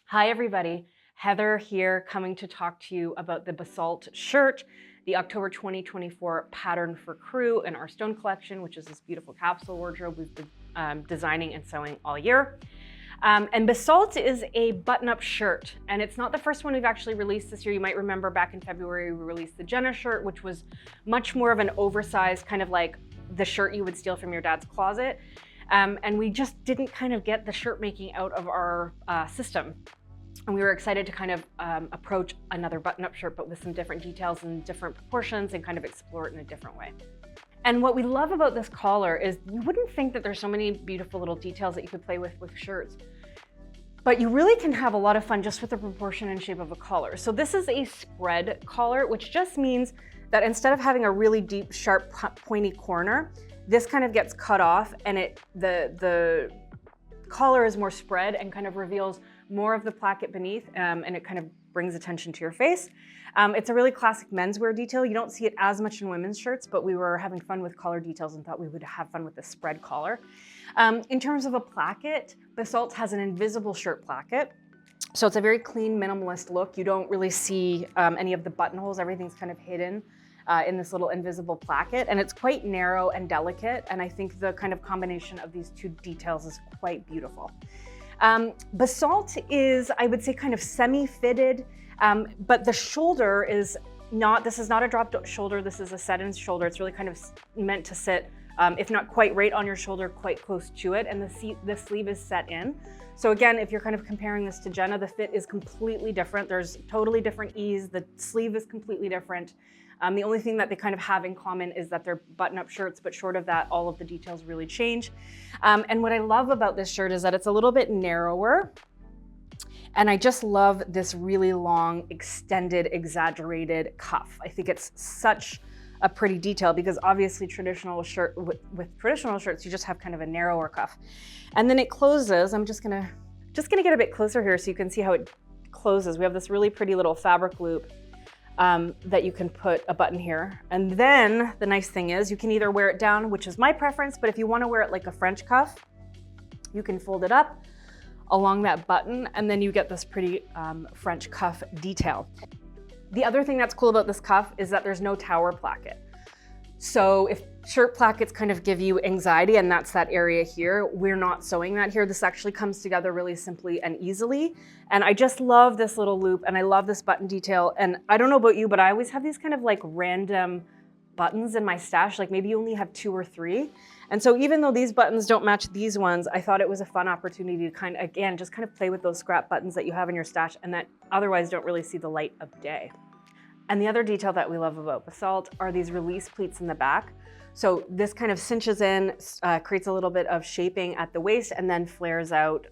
Hi everybody, Heather here coming to talk to you about the Basalt Shirt, the October 2024 pattern for crew in our stone collection, which is this beautiful capsule wardrobe we've been designing and sewing all year. And Basalt is a button-up shirt, and it's not the first one we've actually released this year. You might remember back in February we released the Jenna shirt, which was much more of an oversized, kind of like the shirt you would steal from your dad's closet. And we just didn't kind of get the shirt making out of our system. And we were excited to kind of approach another button-up shirt, but with some different details and different proportions and kind of explore it in a different way. And what we love about this collar is you wouldn't think that there's so many beautiful little details that you could play with shirts, but you really can have a lot of fun just with the proportion and shape of a collar. So this is a spread collar, which just means that instead of having a really deep, sharp, pointy corner, this kind of gets cut off and the collar is more spread and kind of reveals more of the placket beneath, and it kind of brings attention to your face. It's a really classic menswear detail. You don't see it as much in women's shirts, but we were having fun with collar details and thought we would have fun with the spread collar. In terms of a placket, Basalt has an invisible shirt placket. So it's a very clean, minimalist look. You don't really see any of the buttonholes. Everything's kind of hidden in this little invisible placket, and it's quite narrow and delicate, and I think the kind of combination of these two details is quite beautiful. Basalt is, I would say, kind of semi-fitted, but the shoulder is not, this is not a drop shoulder, this is a set-in shoulder. It's really kind of meant to sit, if not quite right on your shoulder, quite close to it, and the sleeve is set in. So again, if you're kind of comparing this to Jenna, the fit is completely different. There's totally different ease, the sleeve is completely different. The only thing that they kind of have in common is that they're button-up shirts, but short of that, all of the details really change. And what I love about this shirt is that it's a little bit narrower. And I just love this really long, extended, exaggerated cuff. I think it's such a pretty detail because obviously traditional shirt with traditional shirts, you just have kind of a narrower cuff. And then it closes. I'm just gonna get a bit closer here so you can see how it closes. We have this really pretty little fabric loop that you can put a button here. And then the nice thing is you can either wear it down, which is my preference, but if you want to wear it like a French cuff, you can fold it up along that button and then you get this pretty French cuff detail. The other thing that's cool about this cuff is that there's no tower placket. So if shirt plackets kind of give you anxiety, and that's that area here, we're not sewing that here. This actually comes together really simply and easily. And I just love this little loop and I love this button detail. And I don't know about you, but I always have these kind of like random buttons in my stash, like maybe you only have 2 or 3. And so even though these buttons don't match these ones, I thought it was a fun opportunity to kind of, again, just kind of play with those scrap buttons that you have in your stash and that otherwise don't really see the light of day. And the other detail that we love about Basalt are these release pleats in the back. So this kind of cinches in, creates a little bit of shaping at the waist and then flares out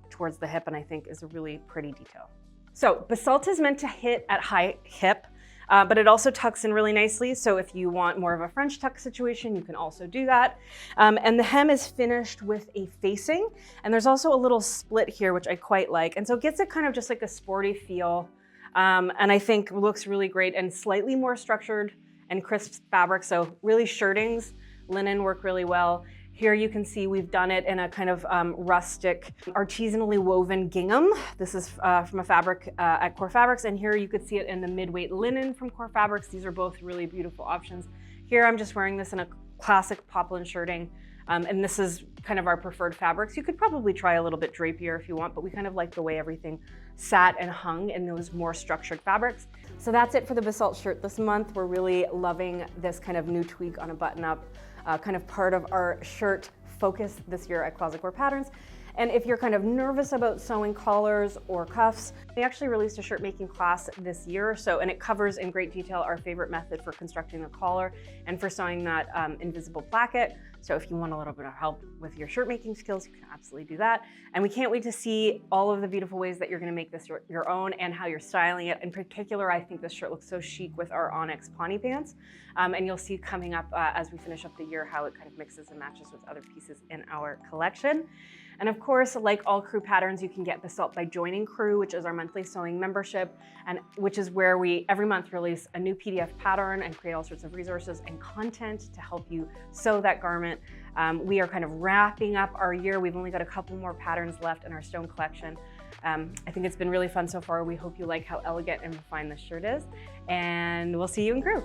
towards the hip, and I think is a really pretty detail. So Basalt is meant to hit at high hip, but it also tucks in really nicely. So if you want more of a French tuck situation, you can also do that. And the hem is finished with a facing, and there's also a little split here, which I quite like. And so it gets it kind of just like a sporty feel. And I think looks really great and slightly more structured and crisp fabric. So really shirtings, linen work really well. Here you can see we've done it in a kind of rustic, artisanally woven gingham. This is from a fabric at Core Fabrics. And here you could see it in the mid-weight linen from Core Fabrics. These are both really beautiful options. Here I'm just wearing this in a classic poplin shirting. And this is kind of our preferred fabrics. You could probably try a little bit drapier if you want, but we kind of like the way everything sat and hung in those more structured fabrics. So that's it for the Basalt shirt this month. We're really loving this kind of new tweak on a button-up, kind of part of our shirt focus this year at Closet Core Patterns. And if you're kind of nervous about sewing collars or cuffs, we actually released a shirt making class this year. And it covers in great detail our favorite method for constructing the collar and for sewing that invisible placket. So if you want a little bit of help with your shirt making skills, you can absolutely do that. And we can't wait to see all of the beautiful ways that you're gonna make this your own and how you're styling it. In particular, I think this shirt looks so chic with our onyx Pawnee pants. And you'll see coming up as we finish up the year how it kind of mixes and matches with other pieces in our collection. And of course, like all Crew patterns, you can get Basalt by joining Crew, which is our monthly sewing membership, and which is where we every month release a new PDF pattern and create all sorts of resources and content to help you sew that garment. We are kind of wrapping up our year. We've only got a couple more patterns left in our stone collection. I think it's been really fun so far. We hope you like how elegant and refined this shirt is, and we'll see you in crew.